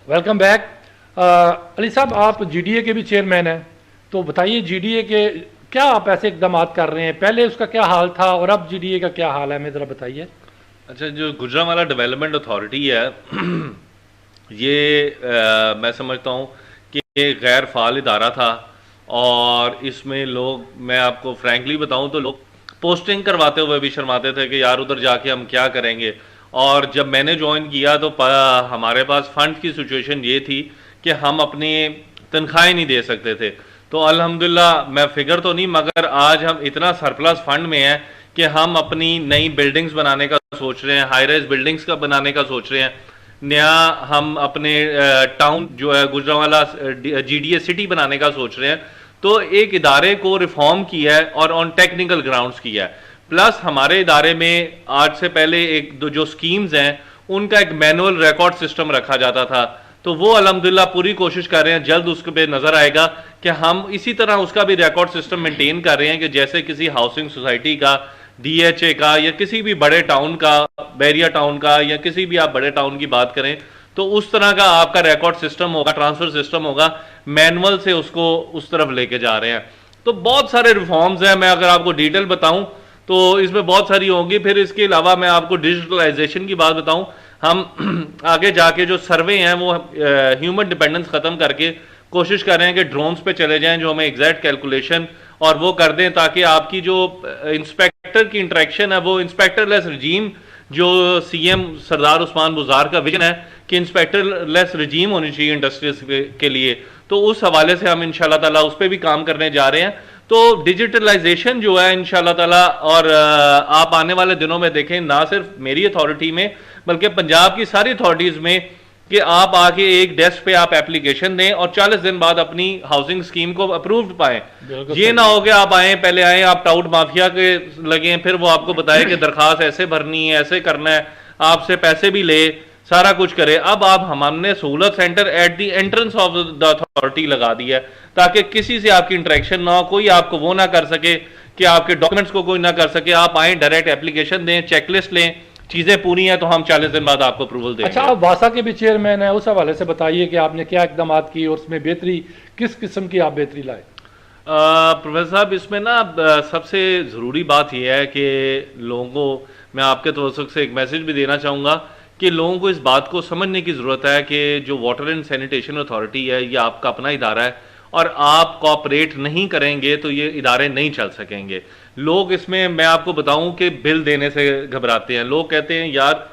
Welcome back. Ali साहब, आप GDA के भी चेयरमैन हैं, तो बताइए जीडीए के क्या आप ऐसे इकदाम कर रहे हैं, पहले उसका क्या हाल था और अब जीडीए का क्या हाल है, हमें ज़रा बताइए। अच्छा, जो गुजरांवाला डेवलपमेंट अथॉरिटी है ये मैं समझता हूँ कि ये गैर फाल इदारा था। और इसमें लोग, मैं आपको फ्रैंकली बताऊँ तो लोग पोस्टिंग करवाते हुए भी शर्माते थे कि यार उधर जाके हम क्या करेंगे। और जब मैंने ज्वाइन किया तो हमारे पास फंड की सिचुएशन ये थी कि हम अपनी तनख्वाहें नहीं दे सकते थे। तो अल्हम्दुलिल्लाह, मैं फिगर तो नहीं, मगर आज हम इतना सरप्लस फंड में हैं कि हम अपनी नई बिल्डिंग्स बनाने का सोच रहे हैं, हाई राइज बिल्डिंग्स का बनाने का सोच रहे हैं। नया हम अपने टाउन जो है गुजरांवाला जीडीए सिटी बनाने का सोच रहे हैं। तो एक इदारे को रिफॉर्म किया है और ऑन टेक्निकल ग्राउंड्स किया है। प्लस हमारे इदारे में आज से पहले एक दो जो स्कीम्स हैं उनका एक मैनुअल रिकॉर्ड सिस्टम रखा जाता था। तो वो अल्हम्दुलिल्लाह पूरी कोशिश कर रहे हैं, जल्द उसके पे नजर आएगा कि हम इसी तरह उसका भी रिकॉर्ड सिस्टम मेंटेन कर रहे हैं कि जैसे किसी हाउसिंग सोसाइटी का, डीएचए का, या किसी भी बड़े टाउन का, बैरिया टाउन का, या किसी भी आप बड़े टाउन की बात करें तो उस तरह का आपका रिकॉर्ड सिस्टम होगा, ट्रांसफर सिस्टम होगा। मैनुअल से उसको उस तरफ लेके जा रहे हैं। तो बहुत सारे रिफॉर्म्स हैं, मैं अगर आपको डिटेल बताऊं तो इसमें बहुत सारी होंगी। फिर इसके अलावा मैं आपको डिजिटलाइजेशन की बात बताऊं, हम आगे जाके जो सर्वे हैं वो ह्यूमन डिपेंडेंस खत्म करके कोशिश कर रहे हैं कि ड्रोन्स पे चले जाएं जो हमें एग्जैक्ट कैलकुलेशन और वो कर दें, ताकि आपकी जो इंस्पेक्टर की इंटरेक्शन है वो इंस्पेक्टर लेस रजीम, जो सीएम सरदार उस्मान बुज़ार का विजन है कि इंस्पेक्टर लेस रजीम होनी चाहिए इंडस्ट्रीज के लिए, तो उस हवाले से हम इंशाल्लाह ताला उस पर भी काम करने जा रहे हैं। तो डिजिटलाइजेशन जो है इंशाल्लाह ताला, और आप आने वाले दिनों में देखें ना सिर्फ मेरी अथॉरिटी में बल्कि पंजाब की सारी अथॉरिटीज में कि आप आके एक डेस्क पे आप एप्लीकेशन दें और 40 दिन बाद अपनी हाउसिंग स्कीम को अप्रूव पाएं। ये ना हो कि आप आए, पहले आए, आप टाउट माफिया के लगे, फिर वो आपको बताए कि दरखास्त ऐसे भरनी है, ऐसे करना है, आपसे पैसे भी ले, सारा कुछ करे। अब आप हमने सहूलत centre at the entrance of the authority लगा दिया है ताकि किसी से आपकी इंटरेक्शन ना हो, कोई आपको वो ना कर सके कि आपके डॉक्यूमेंट्स को कोई ना कर सके। आप आए, डायरेक्ट एप्लीकेशन दें, चेकलिस्ट लें, चीजें पूरी हैं तो हम 40 दिन बाद आपको अप्रूवल देंगे। अच्छा, आप वासा के भी चेयरमैन हैं, उस हवाले से बताइए कि आपने क्या इकदाम किए और उसमें बेहतरी किस किस्म की आप बेहतरी लाए। प्रोफेसर साहब, इसमें ना सबसे ज़रूरी बात यह है कि लोगों को, मैं आपके तवज्जुह से एक मैसेज भी देना चाहूँगा कि लोगों को इस बात को समझने की ज़रूरत है कि जो वाटर एंड सैनिटेशन अथॉरिटी है ये आपका अपना इदारा है और आप कोऑपरेट नहीं करेंगे तो ये इदारे नहीं चल सकेंगे। लोग इसमें, मैं आपको बताऊं कि बिल देने से घबराते हैं। लोग कहते हैं यार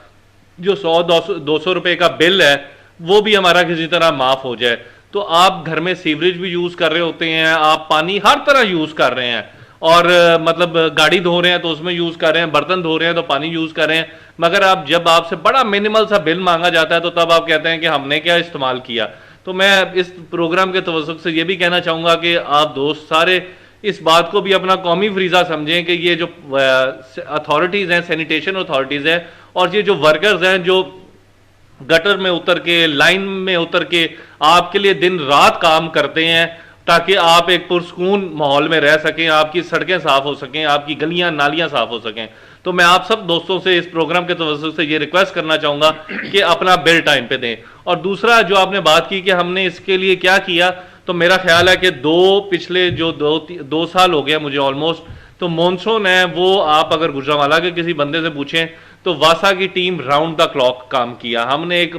जो 100-200 रुपए का बिल है वो भी हमारा किसी तरह माफ हो जाए। तो आप घर में सीवरेज भी यूज कर रहे होते हैं, आप पानी हर तरह यूज कर रहे हैं, और मतलब गाड़ी धो रहे हैं तो उसमें यूज कर रहे हैं, बर्तन धो रहे हैं तो पानी यूज कर रहे हैं, मगर आप जब आपसे बड़ा मिनिमल सा बिल मांगा जाता है तो तब आप कहते हैं कि हमने क्या इस्तेमाल किया। तो मैं इस प्रोग्राम के तवज्जुह से ये भी कहना चाहूंगा कि आप दोस्त सारे इस बात को भी अपना कौमी फरीजा समझें कि ये जो अथॉरिटीज हैं, सैनिटेशन अथॉरिटीज हैं, और ये जो वर्कर्स हैं जो गटर में उतर के, लाइन में उतर के आपके लिए दिन रात काम करते हैं ताकि आप एक पुरसकून माहौल में रह सकें, आपकी सड़कें साफ हो सकें, आपकी गलियां नालियां साफ हो सकें। तो मैं आप सब दोस्तों से इस प्रोग्राम के तवज्जुह से ये रिक्वेस्ट करना चाहूंगा कि अपना बिल टाइम पे दें। और दूसरा जो आपने बात की कि हमने इसके लिए क्या किया, तो मेरा ख्याल है कि पिछले जो दो साल हो गया मुझे ऑलमोस्ट, तो मॉनसून है वो आप अगर गुजरांवाला के किसी बंदे से पूछें तो वासा की टीम राउंड द क्लॉक काम किया। हमने एक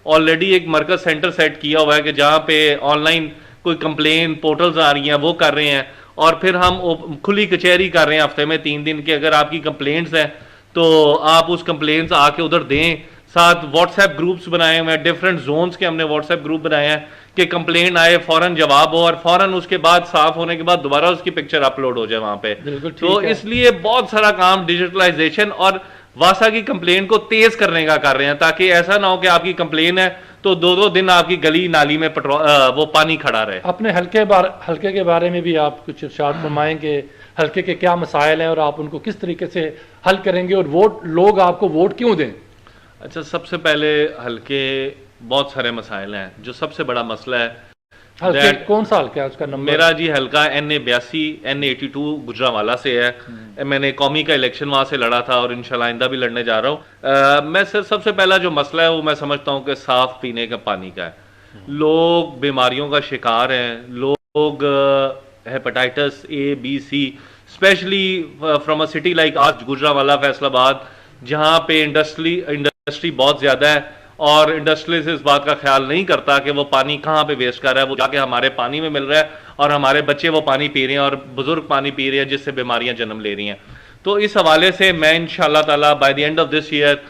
ऑलरेडी एक मरकज सेंटर सेट किया हुआ है कि जहां पे ऑनलाइन कोई कंप्लेन पोर्टल्स आ रही हैं वो कर रहे हैं, और फिर हम खुली कचहरी कर रहे हैं हफ्ते में 3 दिन के। अगर आपकी कंप्लेंट्स हैं तो आप उस कंप्लेंट्स आके उधर दें। साथ व्हाट्सएप ग्रुप्स बनाए हुए हैं, डिफरेंट जोन्स के हमने व्हाट्सएप ग्रुप बनाए हैं कि कंप्लेंट आए फौरन जवाब हो और फौरन उसके बाद साफ होने के बाद दोबारा उसकी पिक्चर अपलोड हो जाए वहां पे। तो इसलिए बहुत सारा काम डिजिटलाइजेशन और वासा की कंप्लेंट को तेज करने का कर रहे हैं ताकि ऐसा ना हो कि आपकी कंप्लेन है तो 2-2 दिन आपकी गली नाली में वो पानी खड़ा रहे। अपने हल्के के बारे में भी आप कुछ इरशाद फरमाएं कि हल्के के क्या मसाइल हैं और आप उनको किस तरीके से हल करेंगे और लोग आपको वोट क्यों दें। अच्छा, सबसे पहले हल्के बहुत सारे मसाइल हैं। जो सबसे बड़ा मसला है कौन सा हल्का है उसका नंबर? मेरा जी हल्का NA 82 NA 82 गुजरांवाला से है। मैंने कौमी का इलेक्शन वहां से लड़ा था और इंशाल्लाह आइंदा भी लड़ने जा रहा हूँ। मैं सर सबसे पहला जो मसला है वो मैं समझता हूँ कि साफ पीने का पानी का है। लोग बीमारियों का शिकार हैं, लोग hepatitis A B C, specially from a city like आज गुजरांवाला फैसलाबाद, जहाँ पे इंडस्ट्री बहुत ज्यादा है और इंडस्ट्रियलिस्ट इस बात का ख्याल नहीं करता कि वो पानी कहाँ पे वेस्ट कर रहा है, वो जाके हमारे पानी में मिल रहा है और हमारे बच्चे वो पानी पी रहे हैं और बुजुर्ग पानी पी रहे हैं जिससे बीमारियां जन्म ले रही हैं। तो इस हवाले से मैं इंशाल्लाह ताला by the end of this year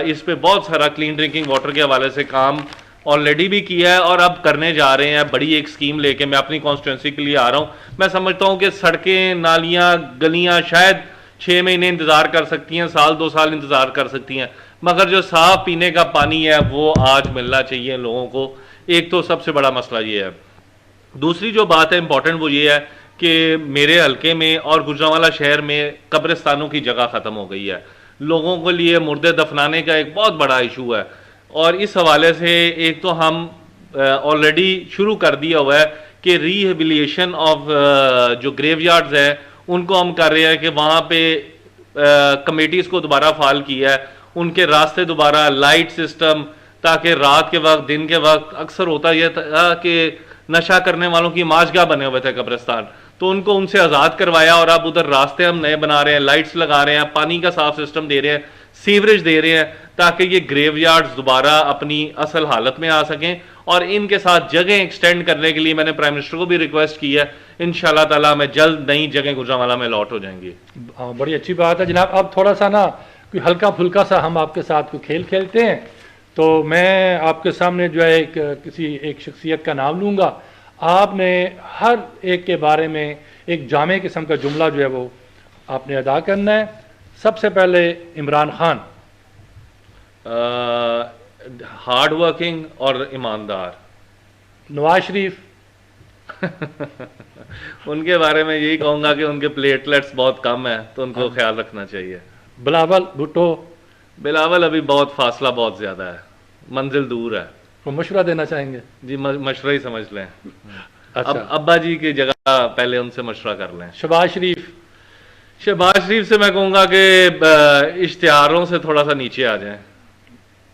इस पे बहुत सारा क्लीन ड्रिंकिंग वाटर के हवाले से काम ऑलरेडी भी किया है और अब करने जा रहे हैं। बड़ी एक स्कीम लेके मैं अपनी कॉन्स्टिट्यूंसी के लिए आ रहा हूं। मैं समझता हूं कि सड़कें, नालियां, गलियां शायद 6 महीने इंतजार कर सकती हैं, साल 2 साल इंतजार कर सकती हैं, मगर जो साफ पीने का पानी है वो आज मिलना चाहिए लोगों को। एक तो सबसे बड़ा मसला ये है। दूसरी जो बात है इंपॉर्टेंट वो ये है कि मेरे हल्के में और गुजरांवाला शहर में कब्रिस्तानों की जगह खत्म हो गई है। लोगों के लिए मुर्दे दफनाने का एक बहुत बड़ा इशू है और इस हवाले से एक तो हम ऑलरेडी शुरू कर दिया हुआ है कि रिहेबिलिटेशन ऑफ जो ग्रेवयार्ड्स है उनको हम कर रहे हैं कि वहाँ पे कमेटीज को दोबारा फाल किया है, उनके रास्ते दोबारा, लाइट सिस्टम, ताकि रात के वक्त, दिन के वक्त अक्सर होता यह था कि नशा करने वालों की माजगा बने हुए थे कब्रिस्तान, तो उनको उनसे आज़ाद करवाया और अब उधर रास्ते हम नए बना रहे हैं, लाइट्स लगा रहे हैं, पानी का साफ सिस्टम दे रहे हैं, सीवरेज दे रहे हैं, ताकि ये ग्रेवयार्ड्स दोबारा अपनी असल हालत में आ सकें। और इनके साथ जगह एक्सटेंड करने के लिए मैंने प्राइम मिनिस्टर को भी रिक्वेस्ट की है। इंशाल्लाह ताला मैं जल्द नई जगह गुजरांवाला में लॉट हो जाएंगी। बड़ी अच्छी बात है जनाब। अब थोड़ा सा ना कोई हल्का फुल्का सा हम आपके साथ कोई खेल खेलते हैं। तो मैं आपके सामने जो है किसी एक शख्सियत का नाम लूँगा, आपने हर एक के बारे में एक जामे किस्म का जुमला जो है वो आपने अदा करना है। सबसे पहले इमरान खान। हार्ड वर्किंग और ईमानदार। नवाज शरीफ। उनके बारे में यही कहूँगा कि उनके प्लेटलेट्स बहुत कम है तो उनको ख्याल रखना चाहिए। बिलावल भुट्टो। बिलावल अभी बहुत फासला बहुत ज़्यादा है, मंजिल दूर है। वो मशवरा देना चाहेंगे? जी मशवरा ही समझ लें। अच्छा। अब अब्बा जी की जगह पहले उनसे मशवरा कर लें। शहबाज शरीफ। शहबाज शरीफ से मैं कहूँगा कि इश्तिहारों से थोड़ा सा नीचे आ जाएं।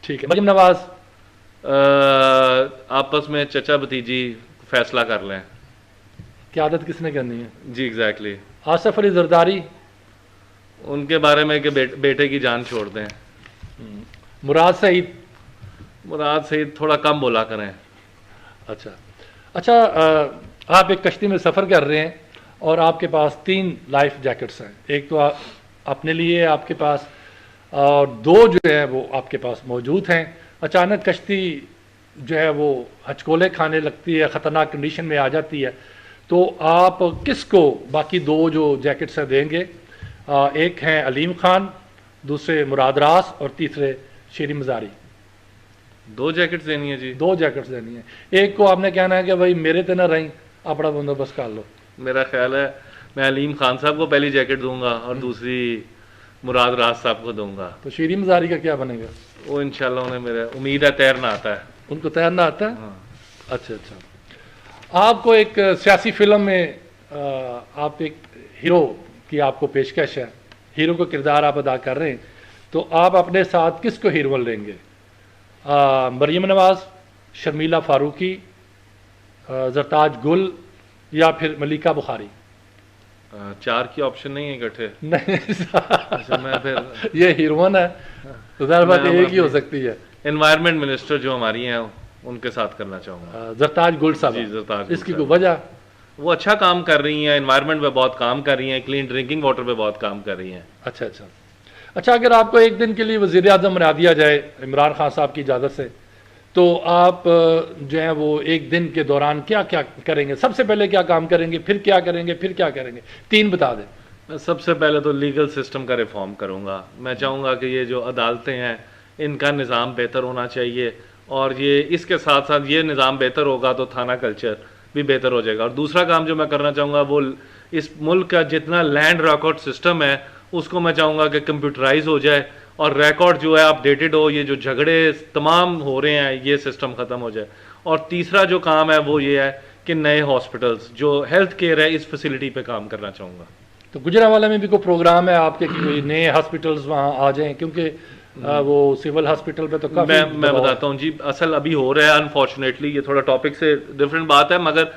ठीक है। मरियम नवाज। आपस में चचा भतीजी फैसला कर लें। क़यादत किसने करनी है? जी एग्जैक्टली। आसिफ अली जरदारी। उनके बारे में कि बेटे की जान छोड़ दें। मुराद सईद। मुराद सईद थोड़ा कम बोला करें। अच्छा, आप एक कश्ती में सफ़र कर रहे हैं और आपके पास 3 लाइफ जैकेट्स हैं। एक तो अपने लिए आपके पास और 2 जो है वो आपके पास मौजूद हैं। अचानक कश्ती जो है वो हचकोले खाने लगती है, ख़तरनाक कंडीशन में आ जाती है, तो आप किसको बाकी 2 जो जैकेट्स हैं देंगे? एक हैं अलीम खान, दूसरे मुराद रास और तीसरे शेरी मजारी। 2 जैकेट्स देनी है जी? 2 जैकेट्स देनी है। एक को आपने कहना है कि भाई मेरे तो ना रही, अपना बंदोबस्त कर लो। मेरा ख्याल है मैं अलीम खान साहब को पहली जैकेट दूंगा और दूसरी मुराद रास साहब को दूंगा। तो शेरी मजारी का क्या बनेगा? वो इंशाल्लाह उन्हें, मेरा उम्मीद है, तैरना आता है। उनको तैरना आता है? हाँ। अच्छा। आपको एक सियासी फिल्म में आप एक हीरो की आपको पेशकश है, हीरो का किरदार आप अदा कर रहे हैं, तो आप अपने साथ किसको हीरो लेंगे? मरियम नवाज, शर्मिला फारूकी, जरताज गुल या फिर मलिका बुखारी? 4 की ऑप्शन नहीं है इकट्ठे? नहीं। अच्छा, मैं फिर ये हीरोइन है तो ज़ाहिर बात एक ही हो सकती है। एनवायरनमेंट मिनिस्टर जो हमारी हैं उनके साथ करना चाहूँगा। जरताज गुल साहब। जी जरताज। इसकी कोई वजह? वो अच्छा काम कर रही हैं, एनवायरनमेंट पे बहुत काम कर रही हैं, क्लीन ड्रिंकिंग वाटर पे बहुत काम कर रही हैं। अच्छा, अगर आपको एक दिन के लिए वज़ीर आज़म बना दिया जाए इमरान खान साहब की इजाज़त से, तो आप जो है वो एक दिन के दौरान क्या क्या करेंगे? सबसे पहले क्या काम करेंगे, फिर क्या करेंगे, फिर क्या करेंगे? 3 बता दें। मैं सबसे पहले तो लीगल सिस्टम का रिफॉर्म करूँगा। मैं चाहूँगा कि ये जो अदालतें हैं इनका निज़ाम बेहतर होना चाहिए और ये इसके साथ साथ ये निज़ाम बेहतर होगा तो थाना कल्चर भी बेहतर हो जाएगा। और दूसरा काम जो मैं करना चाहूँगा वो इस मुल्क का जितना लैंड रिकॉर्ड सिस्टम है उसको मैं चाहूँगा कि कंप्यूटराइज हो जाए और रिकॉर्ड जो है अपडेटेड हो, ये जो झगड़े तमाम हो रहे हैं ये सिस्टम ख़त्म हो जाए। और तीसरा जो काम है वो ये है कि नए हॉस्पिटल्स जो हेल्थ केयर है इस फैसिलिटी पे काम करना चाहूँगा। तो गुजरांवाला में भी कोई प्रोग्राम है आपके कि कोई नए हॉस्पिटल्स वहाँ आ जाएं, क्योंकि वो सिविल हॉस्पिटल पे तो काफी मैं बताता हूँ जी, असल अभी हो रहा है अनफॉर्चुनेटली, ये थोड़ा टॉपिक से डिफरेंट बात है, मगर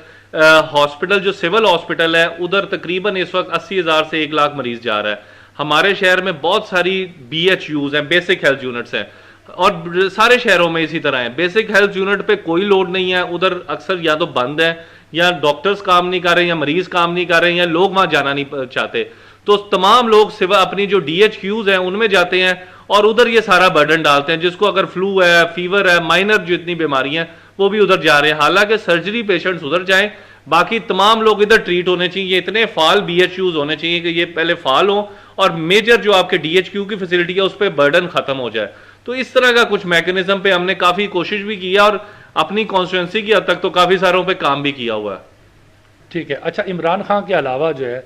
हॉस्पिटल जो सिविल हॉस्पिटल है उधर तकरीबन इस वक्त 80,000 से 1 लाख मरीज जा रहा है। हमारे शहर में बहुत सारी BHUs हैं, बेसिक हेल्थ यूनिट्स हैं, और सारे शहरों में इसी तरह है। बेसिक हेल्थ यूनिट पे कोई लोड नहीं है, उधर अक्सर या तो बंद है या डॉक्टर्स काम नहीं कर रहे या मरीज काम नहीं कर रहे या लोग वहां जाना नहीं चाहते। तो तमाम लोग सिवा अपनी जो DHQs हैं उनमें जाते हैं और उधर ये सारा बर्डन डालते हैं। जिसको अगर फ्लू है, फीवर है, माइनर जो इतनी बीमारी हैं वो भी उधर जा रहे हैं। हालांकि सर्जरी पेशेंट्स उधर जाएं, बाकी तमाम लोग इधर ट्रीट होने चाहिए। इतने फाल BHUs होने चाहिए कि ये पहले फाल हो और मेजर जो आपके DHQ की फैसिलिटी है उस पर बर्डन खत्म हो जाए। तो इस तरह का कुछ मैकेनिज्म पे हमने काफी कोशिश भी की है और अपनी कॉन्स्टिट्यूंसी की हद तक तो काफी सारों पे काम भी किया हुआ है। ठीक है। अच्छा, इमरान खान के अलावा जो है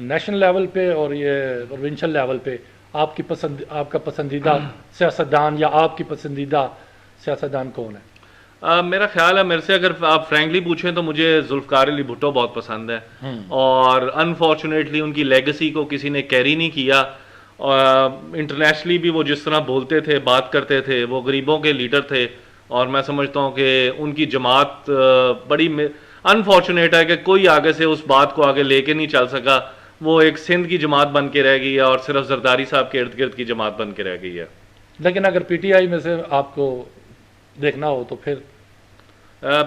नेशनल लेवल पे और ये प्रोविंशियल लेवल पे आपका पसंदीदा सियासतदान या आपकी पसंदीदा सियासतदान कौन है? मेरा ख्याल है, मेरे से अगर आप फ्रैंकली पूछें तो मुझे जुल्फकार अली भुट्टो बहुत पसंद है और अनफॉर्चुनेटली उनकी लेगेसी को किसी ने कैरी नहीं किया। इंटरनेशनली भी वो जिस तरह बोलते थे, बात करते थे, वो गरीबों के लीडर थे और मैं समझता हूँ कि उनकी जमात बड़ी अनफॉर्चुनेट है कि कोई आगे से उस बात को आगे लेके नहीं चल सका। वो एक सिंध की जमात बन के रह गई है और सिर्फ जरदारी साहब के इर्द गिर्द की जमात बन के रह गई है। लेकिन अगर PTI में से आपको देखना हो तो फिर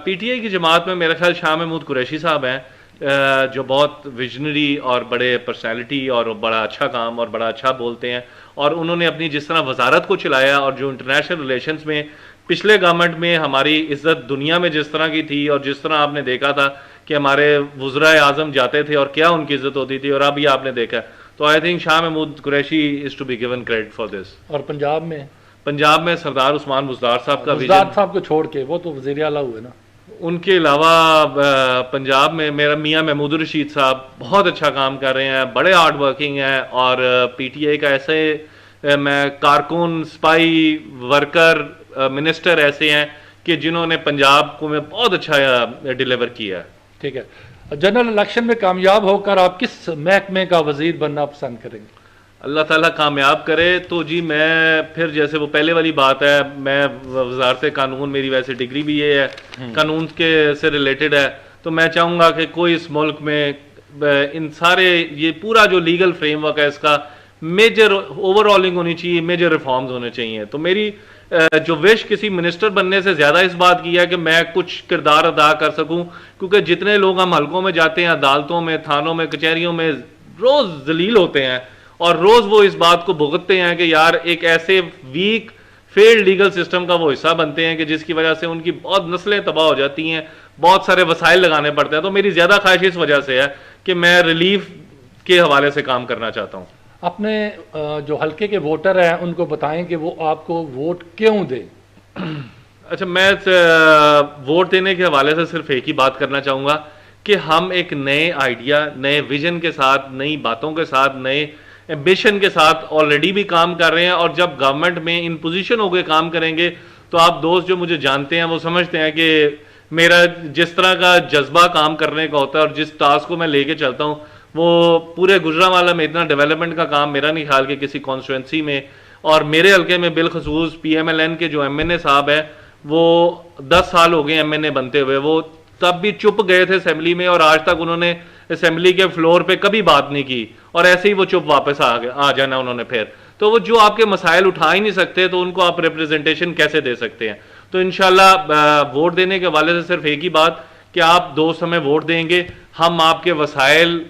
PTI की जमात में मेरा ख्याल शाह महमूद कुरैशी साहब हैं जो बहुत विजनरी और बड़े पर्सनैलिटी और बड़ा अच्छा काम और बड़ा अच्छा बोलते हैं। और उन्होंने अपनी जिस तरह वजारत को चलाया और जो इंटरनेशनल रिलेशंस में पिछले गवर्नमेंट में हमारी इज्जत दुनिया में जिस तरह की थी और जिस तरह आपने देखा था कि हमारे वज़राए आज़म जाते थे और क्या उनकी इज्जत होती थी और अभी आपने देखा, तो I think Shah Mahmood Qureshi is to be given credit for this. और पंजाब में सरदार उस्मान बुज़दार साहब का बुज़दार साहब को छोड़ के वो तो वज़ीर आला हुए ना, उनके अलावा पंजाब में मेरा मियाँ महमूद रशीद साहब बहुत अच्छा काम कर रहे हैं, बड़े हार्ड वर्किंग हैं और PTI का ऐसे मैं कारकुन, स्पाई, वर्कर, मिनिस्टर ऐसे हैं कि जिन्होंने पंजाब को में बहुत अच्छा डिलीवर किया है। ठीक है। जनरल इलेक्शन में कामयाब होकर आप किस महकमे का वजीर बनना पसंद करेंगे? अल्लाह ताला कामयाब करे तो जी मैं फिर जैसे वो पहले वाली बात है, मैं वजारत कानून, मेरी वैसे डिग्री भी ये है, कानून के से रिलेटेड है, तो मैं चाहूँगा कि कोई इस मुल्क में इन सारे ये पूरा जो लीगल फ्रेमवर्क है इसका मेजर ओवरऑलिंग होनी चाहिए, मेजर रिफॉर्म्स होने चाहिए। तो मेरी जो विश किसी मिनिस्टर बनने से ज़्यादा इस बात की है कि मैं कुछ किरदार अदा कर सकूं, क्योंकि जितने लोग हम हलकों में जाते हैं, अदालतों में, थानों में, कचहरियों में रोज़ जलील होते हैं और रोज़ वो इस बात को भुगतते हैं कि यार एक ऐसे वीक फेल्ड लीगल सिस्टम का वो हिस्सा बनते हैं कि जिसकी वजह से उनकी बहुत नस्लें तबाह हो जाती हैं, बहुत सारे वसाइल लगाने पड़ते हैं। तो मेरी ज़्यादा ख्वाहिश इस वजह से है कि मैं रिलीफ के हवाले से काम करना चाहता हूँ। अपने जो हल्के के वोटर हैं उनको बताएं कि वो आपको वोट क्यों दें। अच्छा, मैं वोट देने के हवाले से सिर्फ एक ही बात करना चाहूँगा कि हम एक नए आइडिया, नए विजन के साथ, नई बातों के साथ, नए एम्बिशन के साथ ऑलरेडी भी काम कर रहे हैं और जब गवर्नमेंट में इन पोजीशन हो गए काम करेंगे तो आप दोस्त जो मुझे जानते हैं वो समझते हैं कि मेरा जिस तरह का जज्बा काम करने का होता है और जिस टास्क को मैं लेके चलता हूँ वो पूरे गुजरांवाला में इतना डेवलपमेंट का काम मेरा नहीं ख्याल कि किसी कॉन्स्टिट्यूंसी में, और मेरे हल्के में बिलखसूस PMLN के जो MNA साहब है वो 10 साल हो गए MNA बनते हुए, वो तब भी चुप गए थे असेंबली में और आज तक उन्होंने असेंबली के फ्लोर पे कभी बात नहीं की और ऐसे ही वो चुप वापस आ जाना उन्होंने फिर। तो वो जो आपके मसाइल उठा ही नहीं सकते तो उनको आप रिप्रेजेंटेशन कैसे दे सकते हैं? तो इंशाल्लाह वोट देने के हवाले से सिर्फ एक ही बात कि आप दोस्त हमें वोट देंगे, हम आपके वसाइल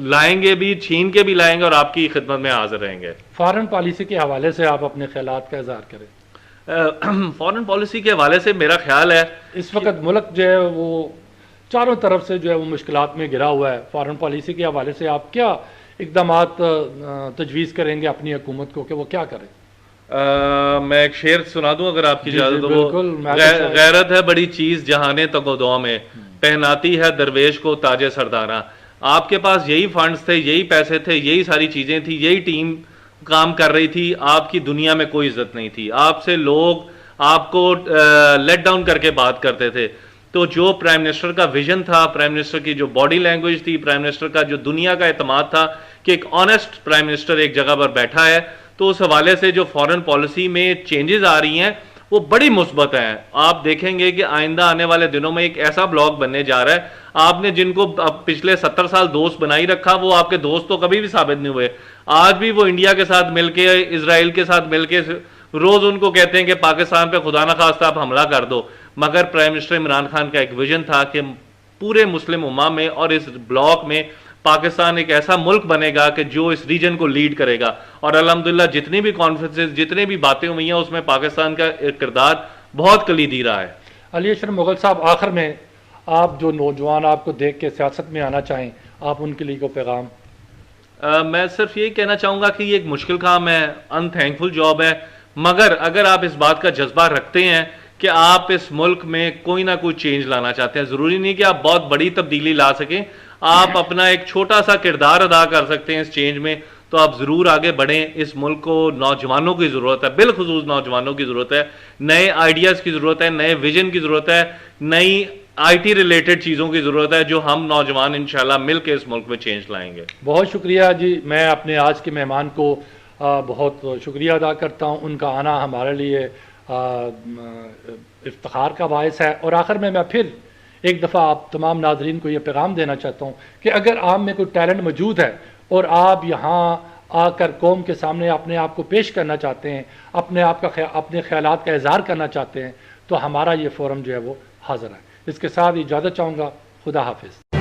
लाएंगे भी, छीन के भी लाएंगे और आपकी खिदमत में हाजिर रहेंगे। फॉरेन पॉलिसी के हवाले से आप अपने ख्यालात का इज़हार करें। फॉरेन पॉलिसी के हवाले से मेरा ख्याल है इस वक्त मुल्क जो है वो चारों तरफ से जो है वो मुश्किलात में घिरा हुआ है। फॉरेन पॉलिसी के हवाले से आप क्या इकदामात तजवीज़ करेंगे अपनी हुकूमत को कि वो क्या करे? मैं एक शेर सुना दूं अगर आपकी इजाजत हो। गैरत है बड़ी चीज जहाने तगोदौ में, पहनाती है दरवेश को ताजे सरदारा। आपके पास यही फंड्स थे, यही पैसे थे, यही सारी चीजें थी, यही टीम काम कर रही थी, आपकी दुनिया में कोई इज्जत नहीं थी, आपसे लोग आपको लेट डाउन करके बात करते थे। तो जो प्राइम मिनिस्टर का विजन था, प्राइम मिनिस्टर की जो बॉडी लैंग्वेज थी, प्राइम मिनिस्टर का जो दुनिया का एतमाद था कि एक ऑनेस्ट प्राइम मिनिस्टर एक जगह पर बैठा है, तो उस हवाले से जो फॉरेन पॉलिसी में चेंजेस आ रही हैं वो बड़ी मुस्बत हैं। आप देखेंगे कि आइंदा आने वाले दिनों में एक ऐसा ब्लॉक बनने जा रहा है, आपने जिनको पिछले 70 साल दोस्त बनाई रखा, वो आपके दोस्त तो कभी भी साबित नहीं हुए। आज भी वो इंडिया के साथ मिलके, इसराइल के साथ मिलके रोज उनको कहते हैं कि पाकिस्तान पे खुदा ना खास्ता आप हमला कर दो। मगर प्राइम मिनिस्टर इमरान खान का एक विजन था कि पूरे मुस्लिम उम्मा में और इस ब्लॉक में पाकिस्तान एक ऐसा मुल्क बनेगा कि जो इस रीजन को लीड करेगा। और अल्हम्दुलिल्लाह जितनी भी कॉन्फ्रेंसेस, जितनी भी बातें हुई हैं, उसमें पाकिस्तान का किरदार बहुत कलीदी रहा है। अली अशरफ मुगल साहब, आखिर में आप जो नौजवान आपको देख के सियासत में आना चाहें, आप उनके लिए को पैगाम? मैं सिर्फ यही कहना चाहूँगा कि ये एक मुश्किल काम है, अनथैंकफुल जॉब है, मगर अगर आप इस बात का जज्बा रखते हैं कि आप इस मुल्क में कोई ना कोई चेंज लाना चाहते हैं, ज़रूरी नहीं कि आप बहुत बड़ी तब्दीली ला सकें, आप अपना एक छोटा सा किरदार अदा कर सकते हैं इस चेंज में, तो आप ज़रूर आगे बढ़ें। इस मुल्क को नौजवानों की ज़रूरत है, बिलखुसूस नौजवानों की ज़रूरत है, नए आइडियाज़ की ज़रूरत है, नए विजन की ज़रूरत है, नई आईटी रिलेटेड चीज़ों की ज़रूरत है, जो हम नौजवान इंशाल्लाह मिल के इस मुल्क में चेंज लाएंगे। बहुत शुक्रिया जी। मैं अपने आज के मेहमान को बहुत शुक्रिया अदा करता हूँ। उनका आना हमारे लिए इफ्तिखार का बायस है। और आखिर में मैं फिर एक दफ़ा आप तमाम नाजरीन को ये पैगाम देना चाहता हूँ कि अगर आप में कोई टैलेंट मौजूद है और आप यहाँ आकर कौम के सामने अपने आप को पेश करना चाहते हैं, अपने ख्यालात का इज़हार करना चाहते हैं, तो हमारा ये फोरम जो है वो हाज़िर है। इसके साथ इजाज़त चाहूँगा। खुदा हाफिज़।